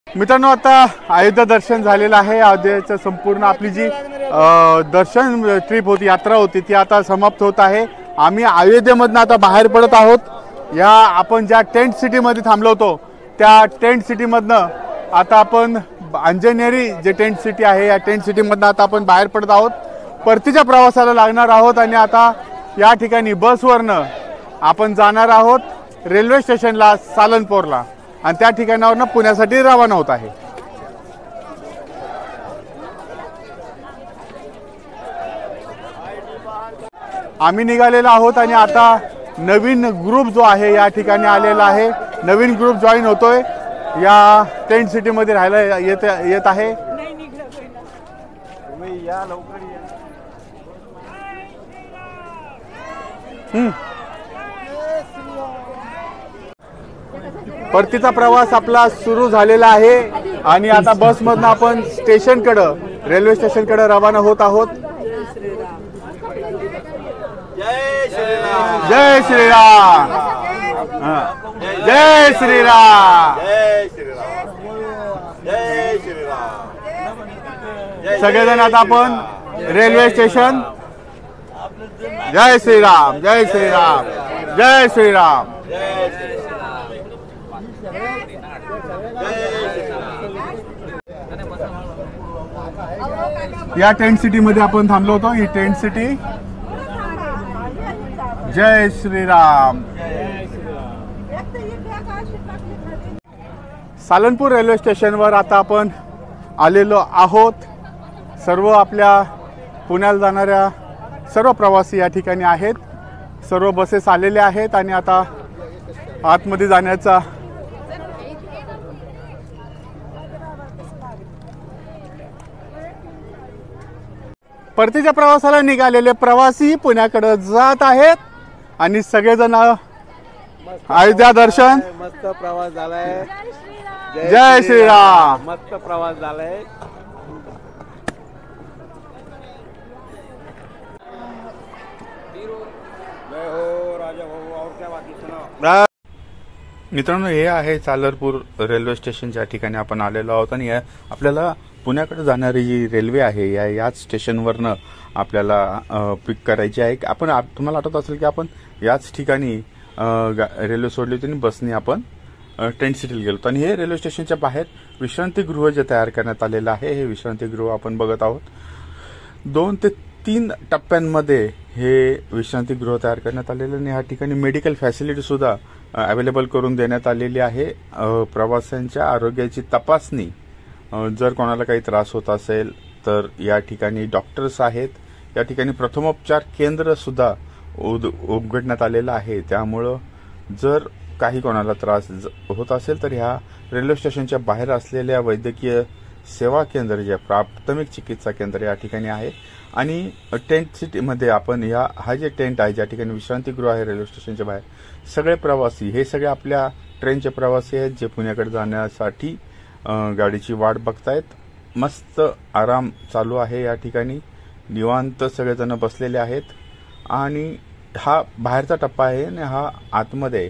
मित्रांनो, आता अयोध्या दर्शन झालेलं आहे। अयोध्येचं संपूर्ण आपली जी दर्शन ट्रिप होती, यात्रा होती, ती आता समाप्त होत आहे। आम्ही अयोध्येमधून आता बाहेर पडत आहोत। या आपण ज्या टेंट सिटीमध्ये थांबलो होतो त्या टेंट सिटीमधनं आता आपण अंजनेरी जे टेंट सिटी आहे या टेंट सिटीमधनं आता आपण बाहेर पडत आहोत। परतीच्या प्रवासाला लागणार आहोत आणि आता या ठिकाणी बसवरनं आपण जाणार आहोत रेल्वे स्टेशनला सालनपूरला आणि त्या ठिकाणावरून पुण्यासाठी रवाना होत आहे। आम्ही निघालेलो आहोत आणि आता नवीन ग्रुप जो आहे या ठिकाणी आलेला आहे। नवीन ग्रुप जॉईन होतोय, या टेंट सिटी मध्ये राहायला येत आहे। परतीचा प्रवास आपला सुरू झालेला आहे आणि आता बसमधनं आपण स्टेशनकडे रेल्वे स्टेशनकडे रवाना होत आहोत। जय श्रीराम, जय श्रीराम, जय श्रीराम। सगळेजण आता आपण रेल्वे स्टेशन जय श्रीराम, जय श्रीराम, जय श्रीराम। या टेंट सिटी मध्ये आपण थांबलो होतो। ही टेंट सिटी जय श्रीराम। सालनपूर रेल्वे स्टेशनवर आता आपण आलेलो आहोत। सर्व आपल्या पुण्याला जाणाऱ्या सर्व प्रवासी या ठिकाणी आहेत। सर्व बसेस आलेले आहेत आणि आता आतमध्ये जाण्याचा परतीच्या प्रवासाला निघालेले प्रवासी पुण्याकडे जात आहेत आणि सगळेजण अयोध्या दर्शन मस्त प्रवास झालाय। जय श्रीराम, मस्त प्रवास झालाय। मित्रांनो, हे आहे सालनपूर रेल्वे स्टेशन ज्या ठिकाणी आपण आलेलो आहोत आणि आपल्याला पुण्याकडे जाणारी जी रेल्वे आहे याच स्टेशनवरनं आपल्याला पिक करायची आहे। आपण तुम्हाला आठवत असेल की आपण याच ठिकाणी रेल्वे सोडली होती आणि बसने आपण टेंट सिटीला गेलो आणि हे रेल्वे स्टेशनच्या बाहेर विश्रांतीगृह जे तयार करण्यात आलेलं आहे हे विश्रांतीगृह आपण बघत आहोत। 2 ते 3 टप्प्यांमध्ये हे विश्रांतीगृह तयार करण्यात आलेलं आणि या ठिकाणी मेडिकल फॅसिलिटी सुद्धा अवेलेबल करून देण्यात आलेली आहे। प्रवाशांच्या आरोग्याची तपासणी, जर कोणाला काही त्रास होत असेल तर या ठिकाणी डॉक्टर्स आहेत। या ठिकाणी प्रथमोपचार केंद्र सुद्धा उघडण्यात आलेलं आहे। त्यामुळं जर काही कोणाला त्रास होत असेल तर ह्या रेल्वे स्टेशनच्या बाहेर असलेल्या वैद्यकीय सेवा केंद्र जे प्राथमिक चिकित्सा केंद्र या ठिकाणी आहे आणि टेंट सिटीमध्ये आपण हा जे टेंट आहे ज्या ठिकाणी विश्रांतीगृह आहे रेल्वे स्टेशनच्या बाहेर, सगळे प्रवासी हे सगळे आपल्या ट्रेनचे प्रवासी आहेत जे पुण्याकडे जाण्यासाठी गाडीची वाट बघतायत। मस्त आराम चालू आहे, या ठिकाणी निवांत सगळेजण बसलेले आहेत आणि हा बाहेरचा टप्पा आहे आणि हा आतमध्ये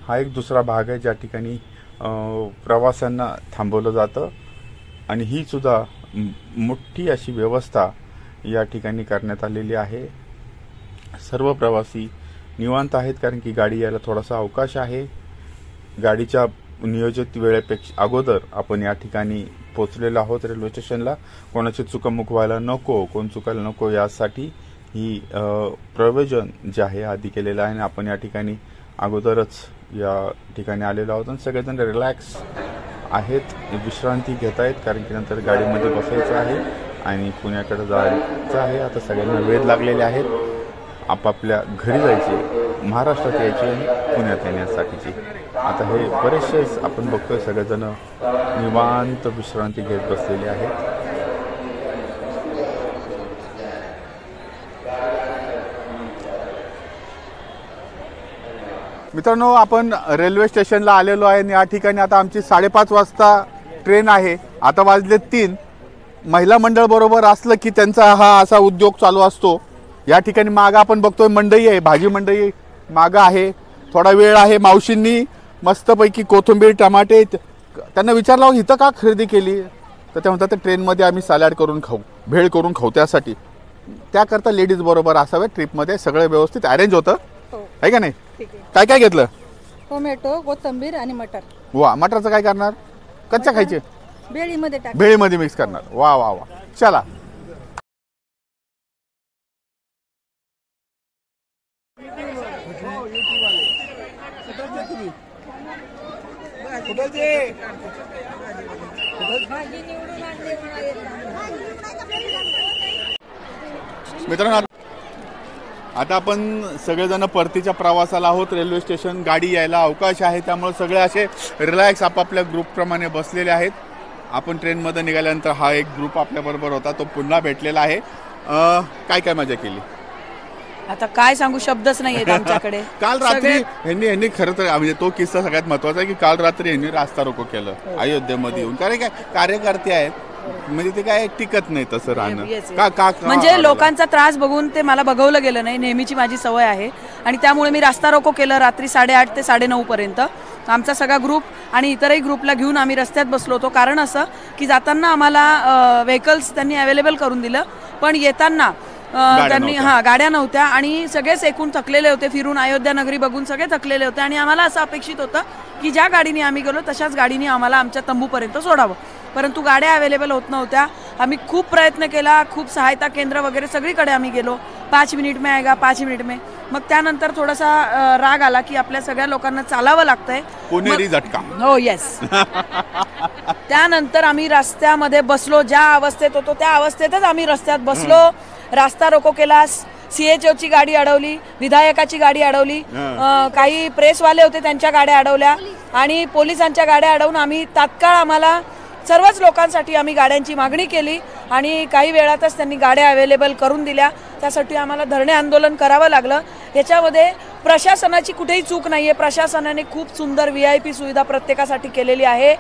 हा एक दुसरा भाग आहे ज्या ठिकाणी प्रवाशांना थांबवलं जातं आणि ही सुद्धा मोठी अशी व्यवस्था या ठिकाणी करण्यात आलेली आहे। सर्व प्रवासी निवांत आहेत कारण की गाडी यायला थोडासा अवकाश आहे। गाडीच्या नियोजित वेळेपेक्षा अगोदर आपण या ठिकाणी पोहोचलेलो आहोत रेल्वे स्टेशनला। कोणाची चुकामुक व्हायला नको, कोण चुकायला नको यासाठी ही प्रयोजन जे आहे आधी केलेलं आहे आणि आपण या ठिकाणी अगोदरच या ठिकाणी आलेलो आहोत आणि सगळेजण रिलॅक्स आहेत, विश्रांती घेत आहेत कारण की नंतर गाडीमध्ये बसायचं आहे आणि पुण्याकडे जायचं आहे। आता सगळ्यांना वेध लागलेले आहेत, आपापल्या घरी जायचे, महाराष्ट्रात यायचे आणि पुण्यात येण्यासाठीची। आता हे बरेचसे आपण बघतोय सगळेजण निवांत विश्रांती घेत बसलेले आहेत। मित्रांनो, आपण रेल्वे स्टेशनला आलेलो आहे आणि या ठिकाणी आता आमची 5:30 वाजता ट्रेन आहे। आता वाजले 3। महिला मंडळ बरोबर असलं की त्यांचा हा असा उद्योग चालू असतो। या ठिकाणी मागं आपण बघतोय मंडई आहे, भाजी मंडई मागं आहे। थोडा वेळ आहे, मावशींनी मस्तपैकी कोथिंबीर टमाटे त्यांना विचारलं इथं का खरेदी केली, तर ते म्हणतात ट्रेनमध्ये आम्ही सॅलड करून खाऊ, भेळ करून खाऊ, त्यासाठी त्याकरता लेडीज बरोबर असावे ट्रिपमध्ये, सगळं व्यवस्थित अरेंज होतं आहे का नाही. काय काय घेतलं? टोमॅटो, कोथिंबीर आणि मटर. वा, मटरचं काय करणार? कच्च्या खायचे? भेळीमध्ये टाक. भेळीमध्ये मिक्स करणार. वा वा वा, चला. मित्रांनो, आता आपण सगळेजण परतीच्या प्रवासाला आहोत. रेल्वे स्टेशन, गाडी यायला अवकाश आहे, त्यामुळे सगळे असे रिलॅक्स आपापल्या ग्रुपप्रमाणे बसलेले आहेत. आपण ट्रेनमध्ये निघाल्यानंतर हा एक ग्रुप आपल्याबरोबर होता, तो पुन्हा भेटलेला आहे. काय काय मजा केली आता काय सांगू, शब्दच नाही आहेत आमच्याकडे. काल रात्री यांनी खरं तर म्हणजे तो किस्सा सगळ्यात महत्वाचा आहे की काल रात्री यांनी रास्ता रोको केलं अयोध्येमध्ये येऊन. कारण काय कार्यकर्ते आहेत, म्हणजे ते काय टिकत नाही तसं राहणं. का म्हणजे लोकांचा त्रास बघून ते मला बघवलं गेलं नाही, नेहमीची माझी सवय आहे. आणि त्यामुळे मी रास्ता रोको केलं रात्री 8:30 ते 9:30 पर्यंत. आमचा सगळा ग्रुप आणि इतरही ग्रुपला घेऊन आम्ही रस्त्यात बसलो होतो. कारण असं की जाताना आम्हाला व्हेकल्स त्यांनी अवेलेबल करून दिलं, पण येताना त्यांनी गाड्या नव्हत्या आणि सगळेच एकूण थकलेले होते. फिरून अयोध्या नगरी बघून सगळे थकलेले होते आणि आम्हाला असं अपेक्षित होतं की ज्या गाडीने आम्ही गेलो तशाच गाडीने आम्हाला आमच्या तंबूपर्यंत सोडावं, परंतु गाड्या अवेलेबल होत नव्हत्या. आम्ही खूप प्रयत्न केला, खूप सहायता केंद्र वगैरे सगळीकडे आम्ही गेलो. 5 मिनिट में आएगा, 5 मिनिट में. मग त्यानंतर थोडासा राग आला की आपल्या सगळ्या लोकांना चालावं लागतंय. पुणेरी झटका. हो, येस. त्यानंतर आम्ही रस्त्यामध्ये बसलो, ज्या अवस्थेत होतो त्या अवस्थेतच आम्ही रस्त्यात बसलो. रास्ता रोको केला, CHOची गाडी अडवली, विधायकाची गाडी अडवली, काही प्रेसवाले होते त्यांच्या गाड्या अडवल्या आणि पोलिसांच्या गाड्या अडवून आम्ही तात्काळ आम्हाला सर्वच लोकांसाठी आम्ही गाड्यांची मागणी केली आणि काही वेळातच त्यांनी गाड्या अवेलेबल करून दिल्या. त्यासाठी आम्हाला धरणे आंदोलन करावं लागलं. याच्यामध्ये प्रशासनाची कुठेही चूक नाही आहे. प्रशासनाने खूप सुंदर VIP सुविधा प्रत्येकासाठी केलेली आहे.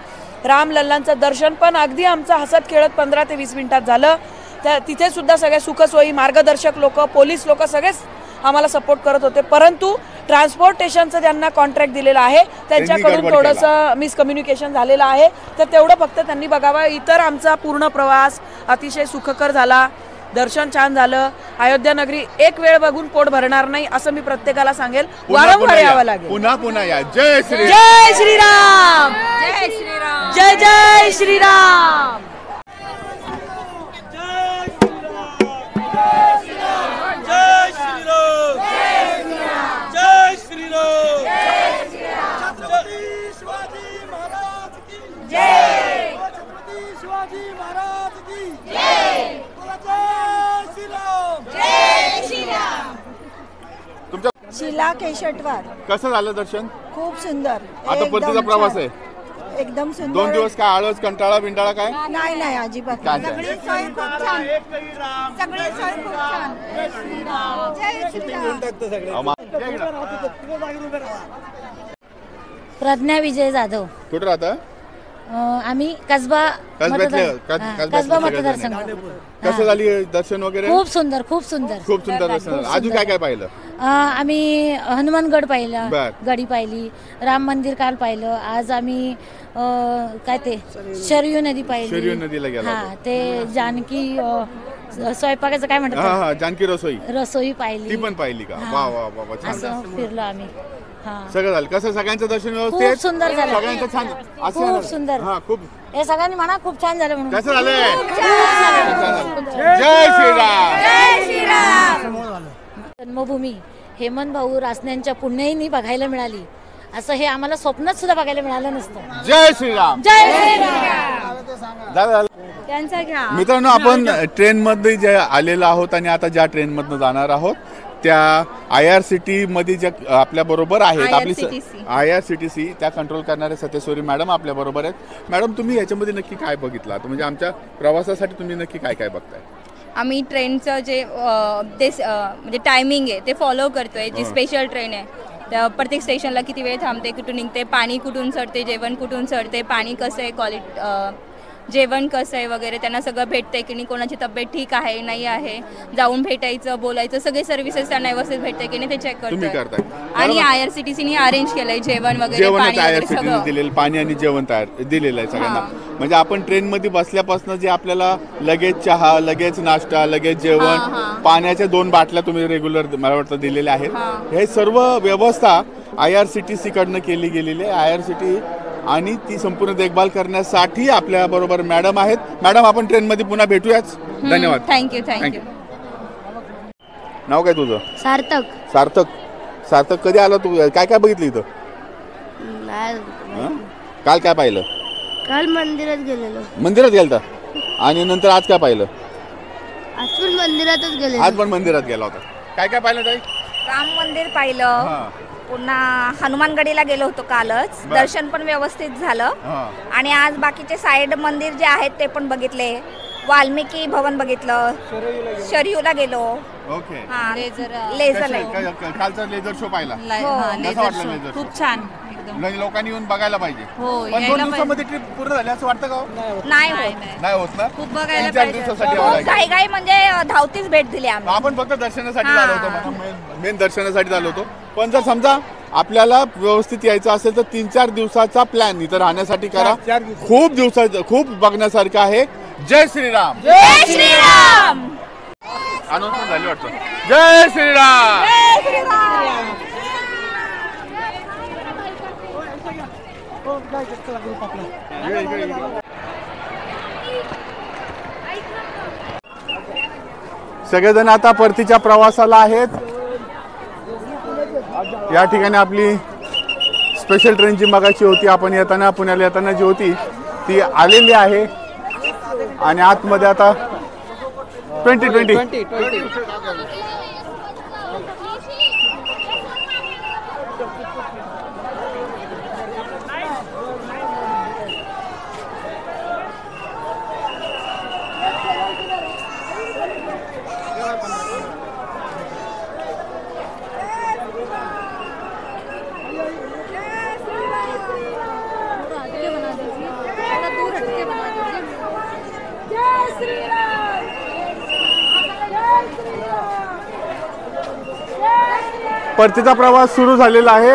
रामलल्लांचं दर्शन पण अगदी आमचं हसत खेळत 15 ते 20 मिनिटात झालं. त्या तिथे सुद्धा सगळ्या सुखसोयी, मार्गदर्शक लोक, पोलीस लोक सगळेच आम्हाला सपोर्ट करत होते. परंतु ट्रान्सपोर्टेशनचं ज्यांना कॉन्ट्रॅक्ट दिलेलं आहे त्यांच्याकडून थोडंसं मिसकम्युनिकेशन झालेलं आहे, तर तेवढं फक्त त्यांनी बघावं. इतर आमचा पूर्ण प्रवास अतिशय सुखकर झाला, दर्शन छान झालं. अयोध्या नगरी एक वेळ बघून पोट भरणार नाही असं मी प्रत्येकाला सांगेल. वारंवार यावं लागेल. पुन्हा पुन्हा या. जय श्री जय श्रीराम, जय श्रीराम, जय जय श्रीराम. शीला केशटवार. कसं झालं दर्शन? खूप सुंदर. आता परतीचा प्रवास आहे, एकदम सुंदर. 2 दिवस काय आळस, कंटाळा बिंटाळा काय? नाही नाही, अजिबात काय नाही. सगळी सोय खूप छान, सगळी सोय खूप छान. जय श्रीराम, जय श्रीराम. प्रज्ञा विजय जाधव. कुठं राहता? आम्ही कसबा मतदारसंघ. कसं झाली दर्शन वगैरे? खूप सुंदर, खूप सुंदर, खूप सुंदर दर्शन. अजून काय काय पाहिलं? आम्ही हनुमानगड पाहिला, बर. गडी पाहिली, राम मंदिर काल पाहिलं. आज आम्ही काय ते शरयू नदी पाहिली. शरयू नदीला गेला. हा, ते जानकी स्वयंपाकाचं काय म्हणतात, जानकी रसोई पाहिली. ती पण पाहिली का? वा वा वा, छान. असं फिरलो आम्ही. सगळं झालं. कसं सगळ्यांचं दर्शन व्यवस्थित? खूप सुंदर झालं. सगळ्यांचं छान, खूप सुंदर. खूप. हे सगळ्यांनी म्हणा खूप छान झालं म्हणून. कसं झालंय? जय श्रीराम, जय श्रीराम. जन्मभूमी हेमंत भाऊ रासनेंच्या पुण्याईनी बघायला मिळाली, असं हे आम्हाला स्वप्नात सुद्धा बघायला मिळालं नसतं. जय श्रीराम, जय श्रीराम. त्यांचा घ्या. मित्रांनो, आपण ट्रेन मध्ये जे आलेलो आहोत आणि आता ज्या ट्रेन मधनं जाणार आहोत त्या IRCT मध्ये ज्या आपल्या बरोबर आहेत, आपली IRCTC त्या कंट्रोल करणारे सतेश्वरी मॅडम आपल्या बरोबर आहेत. मॅडम, तुम्ही याच्यामध्ये नक्की काय बघितलं? म्हणजे आमच्या प्रवासासाठी तुम्ही नक्की काय काय बघताय? आम्ही ट्रेनचं जे म्हणजे टायमिंग आहे ते फॉलो करतोय. जी स्पेशल ट्रेन आहे त्या प्रत्येक स्टेशनला किती वेळ थांबते, कुठून निघते, पाणी कुठून चढते, जेवण कुठून चढते, पाणी कसं आहे, क्वालिटी जेवण कसं आहे वगैरे त्यांना सगळं भेटतंय की नाही, कोणाची तब्येत ठीक आहे नाही आहे, जाऊन भेटायचं बोलायचं, सगळे सर्व्हिसेस त्यांना व्यवस्थित भेटते की नाही ते चेक तुम्ही करतो. करताय आणि IRCTC अरेंज केलंय जेवण वगैरे, जेवण पाणी वगैरे IRCTC सगळं. दिलेलं पाणी आणि जेवण तयार दिलेलं आहे सगळ्यांना. म्हणजे आपण ट्रेन मध्ये बसल्यापासून जे आपल्याला लगेच चहा, लगेच नाश्ता, लगेच जेवण, पाण्याच्या 2 बाटल्या तुम्ही रेग्युलर मला वाटतं दिलेल्या आहेत. हे सर्व व्यवस्था IRCTC कडनं केली गेलेली आहे. IRCTC आणि ती संपूर्ण देखभाल करण्यासाठी आपल्या बरोबर मॅडम आहेत. मॅडम, आपण ट्रेन मध्ये पुन्हा भेटूयाच. धन्यवाद. थँक्यू. नाव काय तुझं? सार्थक. सार्थक कधी आला तू? काय काय बघितलं इथं? काल काय पाहिलं? काल मंदिरात गेलेलो. मंदिरात गेलता आणि नंतर आज काय पाहिलं? आज पण मंदिरातच गेलेलो. आज पण मंदिरात गेला होता. काय काय पाहिलं ताई? राम मंदिर पाहिलं, पुन्हा हनुमानगडीला गेलो होतो कालच. दर्शन पण व्यवस्थित झालं. आणि आज बाकीचे साईड मंदिर जे आहेत ते पण बघितले. वाल्मिकी भवन बघितलं, शरयूला गेलो. ओके. Laser light. कालचा लेझर शो पाहिला. कसा वाटला लेझर? खूप छान एकदम. लोकांनी येऊन बघायला पाहिजे. हो, पण 2 दिवसामध्ये ट्रिप पूर्ण झाली असं वाटतं का? नाही होत. नाही होत ना. खूप बघायला 3-4 दिवसासाठी यावं लागेल. घाई म्हणजे धावतीच भेट दिली आम्ही. आपण फक्त दर्शनासाठी झालो होतो. मेन दर्शनासाठी झालो होतो. पण जर समजा आपल्याला व्यवस्थित यायचं असेल तर 3-4 दिवसाचा प्लॅन इथं राहण्यासाठी करा. खूप दिवसाचं खूप बघण्यासारखं आहे. जय श्रीराम. जय श्रीराम. अनाउन्समेंट झाली वाटतं. जय श्रीराम. सगळेजण आता परतीच्या प्रवासाला आहेत. या ठिकाणी आपली स्पेशल ट्रेन जी मगाची होती आपण येताना पुण्याला येताना जी होती ती आलेली आहे. आणि आतमध्ये आता 2020 परतीचा प्रवास सुरू झालेला आहे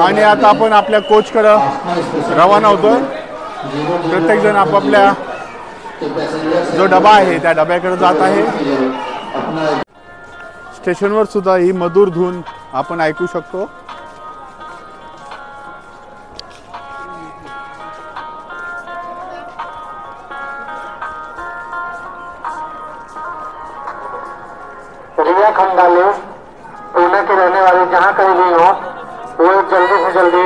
आणि आता आपण आपल्या कोचकडे रवाना होतोय. प्रत्येक जण आपापल्या जो डबा आहे त्या डब्याकडे जात आहे. स्टेशनवर सुद्धा ही मधुर धून आपण ऐकू शकतो. रिया खंडाले, पुणे के रहने वाले जहाँ कहीं भी हो, वो जल्दी से जल्दी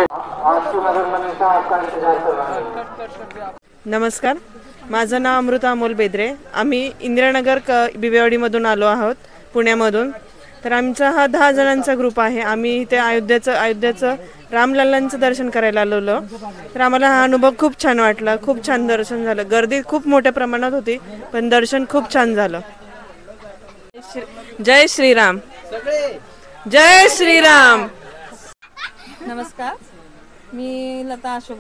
आपकी मदद में आपका इंतजार कर रहा है. नमस्कार, माझं नाव अमृता अमोल बेद्रे. आम्ही इंदिरानगर बिबेवाडीमधून आलो आहोत पुण्यामधून. तर आमचा हा 10 जणांचा ग्रुप आहे. आम्ही इथे अयोध्येचं रामलल्लांचं दर्शन करायला आलेलो. तर आम्हाला हा अनुभव खूप छान वाटला. खूप छान दर्शन झालं. गर्दी खूप मोठ्या प्रमाणात होती पण दर्शन खूप छान झालं. जय श्रीराम. जय श्रीराम. नमस्कार, मी लता अशोक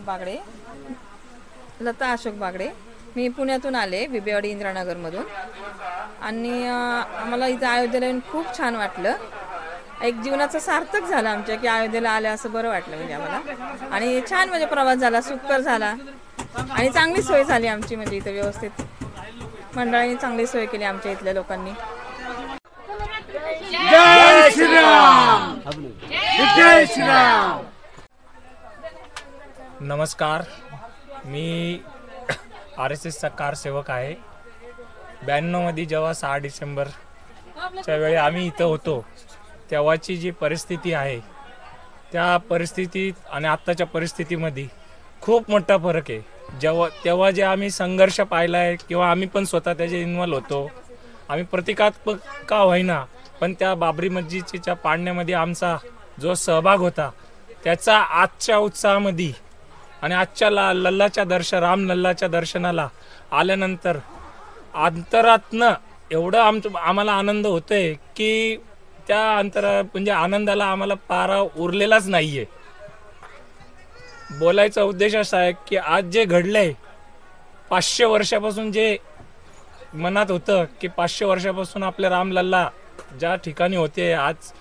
बागडे. मी पुण्यातून आले, बिबेवाडी इंदिरानगरमधून. आणि आम्हाला इथं अयोध्येला येऊन खूप छान वाटलं. एक जीवनाचं सार्थक झालं आमच्या की अयोध्येला आलं असं बरं वाटलं म्हणजे आम्हाला. आणि छान म्हणजे प्रवास झाला, सुखकर झाला आणि चांगली सोय झाली आमची. म्हणजे इथं व्यवस्थित मंडळाने चांगली सोय केली आमच्या इथल्या लोकांनी. जय श्रीराम. जय श्रीराम. नमस्कार, मी RSSचा कार सेवक आहे. 92 मध्ये जेव्हा 6 डिसेंबरच्या वेळी आम्ही इथं होतो तेव्हाची जी परिस्थिती आहे त्या परिस्थितीत आणि आत्ताच्या परिस्थितीमध्ये खूप मोठा फरक आहे. तेव्हा जे आम्ही संघर्ष पाहिला आहे किंवा आम्ही पण स्वतः त्याचे इन्व्हॉल्व होतो. आम्ही प्रतिकात्मक का होईना पण त्या बाबरी मस्जिदच्या पाडण्यामध्ये आमचा जो सहभाग होता त्याचा आजच्या उत्साहामध्ये आणि आजच्या राम लल्लाच्या दर्शनाला आल्यानंतर अंतरातनं एवढं आम्हाला आनंद होतोय की त्या म्हणजे आनंदाला आम्हाला पारा उरलेलाच नाहीये. बोलायचा उद्देश असा आहे की आज जे घडलंय 500 वर्षापासून जे मनात होतं की 500 वर्षापासून आपल्या रामलल्ला ज्या ठिकाणी होते, आज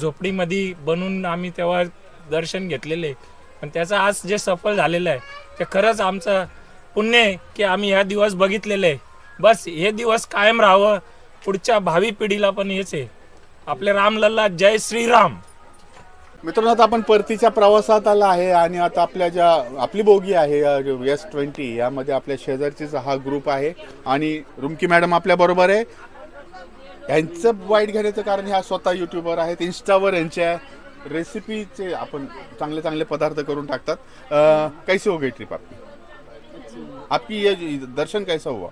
झोपडीमध्ये बनून आम्ही तेव्हा दर्शन घेतलेले, पण त्याचं आज जे सफल झालेलं आहे ते खरंच आमचं पुण्य आहे की आम्ही ह्या दिवस बघितलेले आहे. बस हे दिवस कायम राहावं, पुढच्या भावी पिढीला पण हेच आहे. आपले रामलल्ला जय श्रीराम. मित्रांनो, आता आपण परतीच्या प्रवासात आला आहे आणि आता आपली बोगी आहे S20, यामध्ये आपल्या शेजारचीच हा ग्रुप आहे आणि रुमकी मॅडम आपल्या बरोबर आहे. यांचं वाईट घेण्याचं कारण ह्या स्वतः यूट्यूबर आहेत, इंस्टावर यांच्या रेसिपीचे आपण चांगले चांगले पदार्थ करून टाकतात. कैसे हो गई ट्रिप आपकी ये दर्शन कैसा हुआ?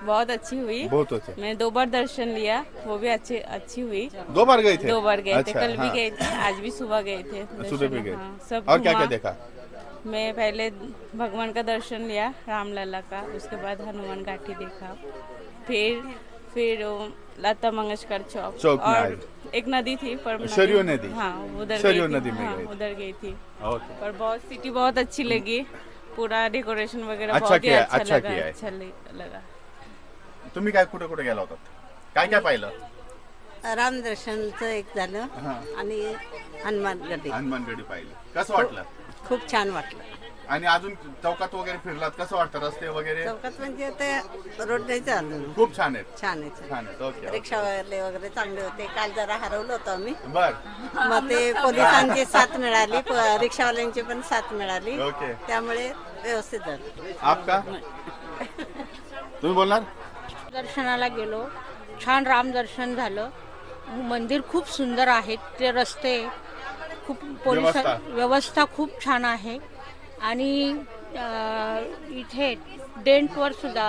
बहुत अच्छी हुई. बहुत अच्छे. मैं 2 बार दर्शन लिया, वो भी अच्छी हुई. 2 बार गए थे? 2 बार गए थे. कल हाँ. भी गए थे, आज भी सुबह गए थे. सुबह भी गए. हाँ, सब और क्या क्या देखा? मैं पहले भगवान का दर्शन लिया, रामलला का, उसके बाद हनुमान घाटी देखा, फिर लता मंगेशकर चौक और एक नदी थी पर सरयू नदी. हाँ, उधर सरयू नदी में गए. उधर गई थी. ओके. पर सिटी बहुत अच्छी लगी, पूरा डेकोरेशन वगैरह अच्छा बहुत ही किया, अच्छा अच्छा लगा. तुम्ही काय कुठे कुठे गेला होता? काय काय पाहिलं? राम दर्शनचं एक झालं आणि हनुमानगडी पाहिलं. कसं वाटलं? खूप छान वाटलं. आणि अजून चौकात वगैरे फिरलात, कसं वाटतं? रस्ते वगैरे चौकात म्हणजे ते रोड नाही चालू, खूप छान आहेत. छान आहे. छान आहेत. ओके. रिक्षावाले वगैरे चांगले होते. काल जरा हरवलं होतं आम्ही, बर. मग ते पोलिसांची साथ मिळाली, रिक्षावाल्यांची पण साथ मिळाली, ओके. त्यामुळे व्यवस्थित झालं. आपका तुम्ही बोलणार? दर्शनाला गेलो, छान राम दर्शन झालं. मंदिर खूप सुंदर आहे, ते रस्ते खूप, पोलीस व्यवस्था खूप छान आहे आणि इथे टेंटवर सुद्धा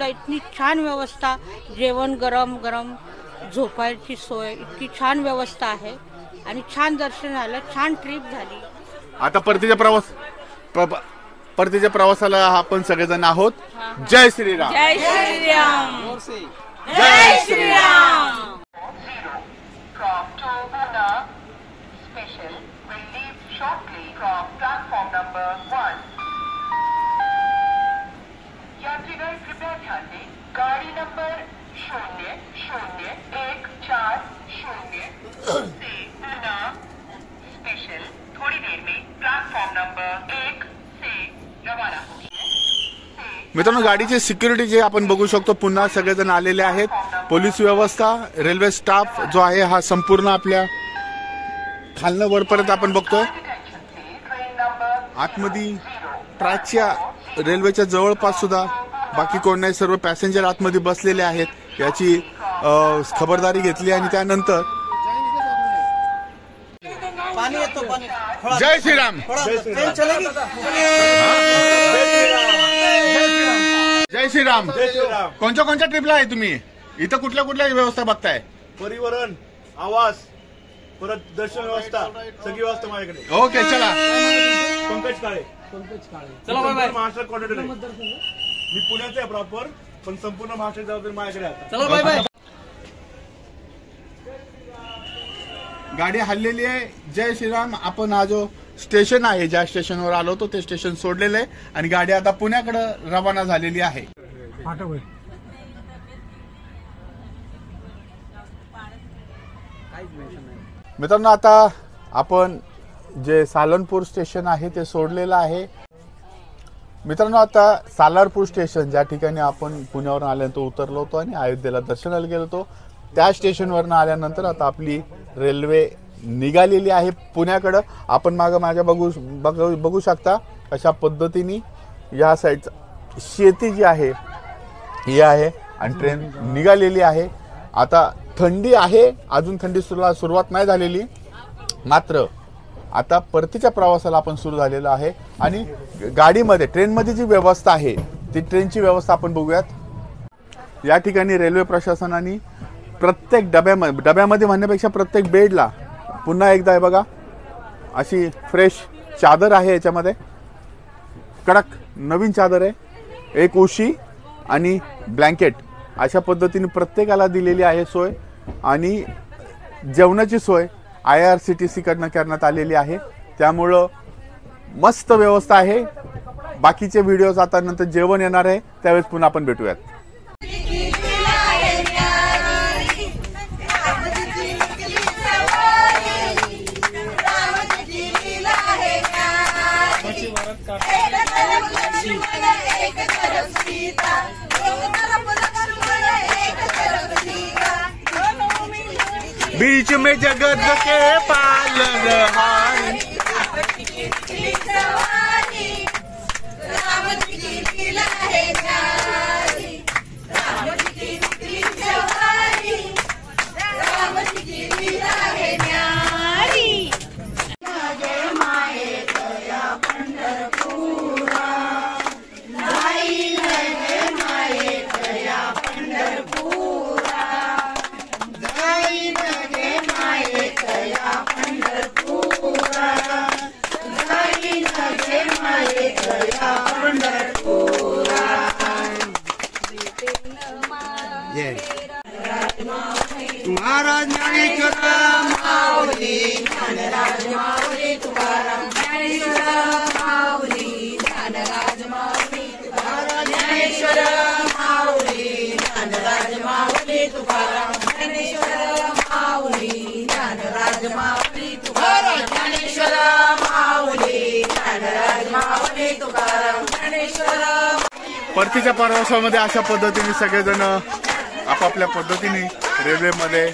इतकी छान व्यवस्था, जेवण गरम गरम, झोपायची सोय, इतकी छान व्यवस्था आहे आणि छान दर्शन झालं, छान ट्रिप झाली. आता परतीच्या प्रवासाला आपण सगळेजण आहोत. जय श्रीराम. जय श्रीराम. जय श्रीराम. यात्रीगण कृपया ध्यान दें, गाड़ी नंबर 0014 से पूना स्पेशल थोड़ी देर में प्लेटफॉर्म नंबर 1 से रवाना होगी. मित्रांनो, गाडीचे सिक्युरिटी जे आपण बघू शकतो, पुन्हा सगळेजण आलेले आहेत. पोलीस व्यवस्था, रेल्वे स्टाफ जो आहे हा संपूर्ण आपल्या खालनं वरपर्यंत आपण बघतोय. आतमध्ये ट्रॅकच्या रेल्वेच्या जवळपास सुद्धा बाकी कोण नाही, सर्व पॅसेंजर आतमध्ये बसलेले आहेत. याची खबरदारी घेतली आणि त्यानंतर जय श्रीराम. जय श्रीराम. कोणत्या ट्रिपला आहे तुम्ही? इथं कुठल्या व्यवस्था बघताय? परिवहन, आवास, परत दर्शन व्यवस्था, सगळी व्यवस्था माझ्याकडे. ओके, चला. पंकज काळे. चला बाय बाय. महाराष्ट्र कॉर्डिनेटर आहे मी, पुण्याचा आहे प्रॉपर, पण संपूर्ण महाराष्ट्र जबाबदारी माझ्याकडे आहे. चला बाय बाय. गाडी हल्लेली आहे. जय श्रीराम. आपण हा जो स्टेशन आहे, ज्या स्टेशनवर आलो होतो ते स्टेशन सोडलेलं आहे आणि गाडी आता पुण्याकडे रवाना झालेली आहे. मित्रांनो, आता आपण जे सालनपूर स्टेशन आहे ते सोडलेलं आहे. मित्रांनो, आता सालारपूर स्टेशन, ज्या ठिकाणी आपण पुण्यावरून आल्यानंतर उतरलो होतो आणि अयोध्येला दर्शनाला गेलो होतो, त्या स्टेशनवरनं आल्यानंतर आता आपली रेल्वे निघालेली आहे पुण्याकडं. आपण माझ्या बघू शकता अशा पद्धतीने या साईडचं शेती जी आहे ही आहे आणि ट्रेन निघालेली आहे. आता थंडी आहे, अजून थंडी सुरुवात नाही झालेली, मात्र आता परतीच्या प्रवासाला आपण सुरू झालेलं आहे. आणि गाडीमध्ये, ट्रेनमध्ये जी व्यवस्था आहे ती ट्रेनची व्यवस्था आपण बघूयात. या ठिकाणी रेल्वे प्रशासनाने प्रत्येक डब्यामध्ये म्हणण्यापेक्षा प्रत्येक बेडला पुन्हा एकदा आहे बघा, अशी फ्रेश चादर आहे, याच्यामध्ये कडक नवीन चादर आहे, एक उशी आणि ब्लँकेट, अशा पद्धतीने प्रत्येकाला दिलेली आहे सोय. आणि जेवणाची सोय IRCTC कडनं करण्यात आलेली आहे, त्यामुळं मस्त व्यवस्था आहे. बाकीचे व्हिडिओज आता नंतर जेवण येणार आहे त्यावेळेस पुन्हा आपण भेटूयात. बीच में जगत के पालनहार महाराज ज्ञानेश्वर माऊली ज्ञानराज माऊली तुकाराम ज्ञानेश्वर माऊली ज्ञानराज माऊली तुकाराम ज्ञानेश्वर माऊली ज्ञानराज माऊली तुकाराम ज्ञानेश्वर माऊली ज्ञानराज माऊली तुकाराम ज्ञानेश्वर माऊली ज्ञानराज माऊली तुकाराम ज्ञानेश्वर. परतीच्या प्रवासामध्ये अशा पद्धतीने सगळेजण आपापल्या पद्धतीने रेल्वेमध्ये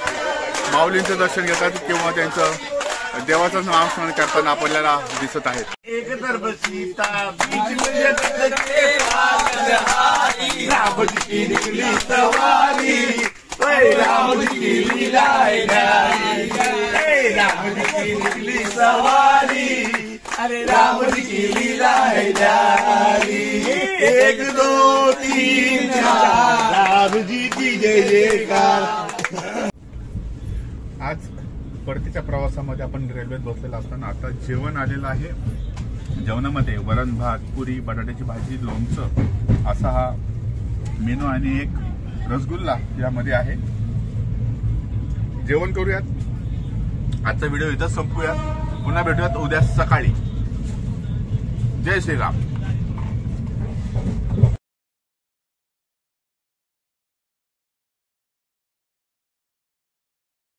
माऊलींचं दर्शन घेतात किंवा त्यांचं देवाचं नामस्मरण करताना आपल्याला दिसत आहेत. एक तरफ सीता बीच में जगत के पालनहारी राम जी की निकली सवारी राम जी की लीला है न्यारी राम जी की निकली सवारी अरे राम जी की लीला है न्यारी 1 2 3 4 राम जी की जय जयकार. आज परतीच्या प्रवासामध्ये आपण रेल्वेत बसलेला असताना आता जेवण आलेलं आहे. जेवणामध्ये वरण भात पुरी बटाट्याची भाजी लोणचं असा हा मेनू आणि एक रसगुल्ला यामध्ये आहे. जेवण करूयात. आजचा व्हिडिओ इथं संपूयात. पुन्हा भेटूयात उद्या सकाळी. जय श्रीराम.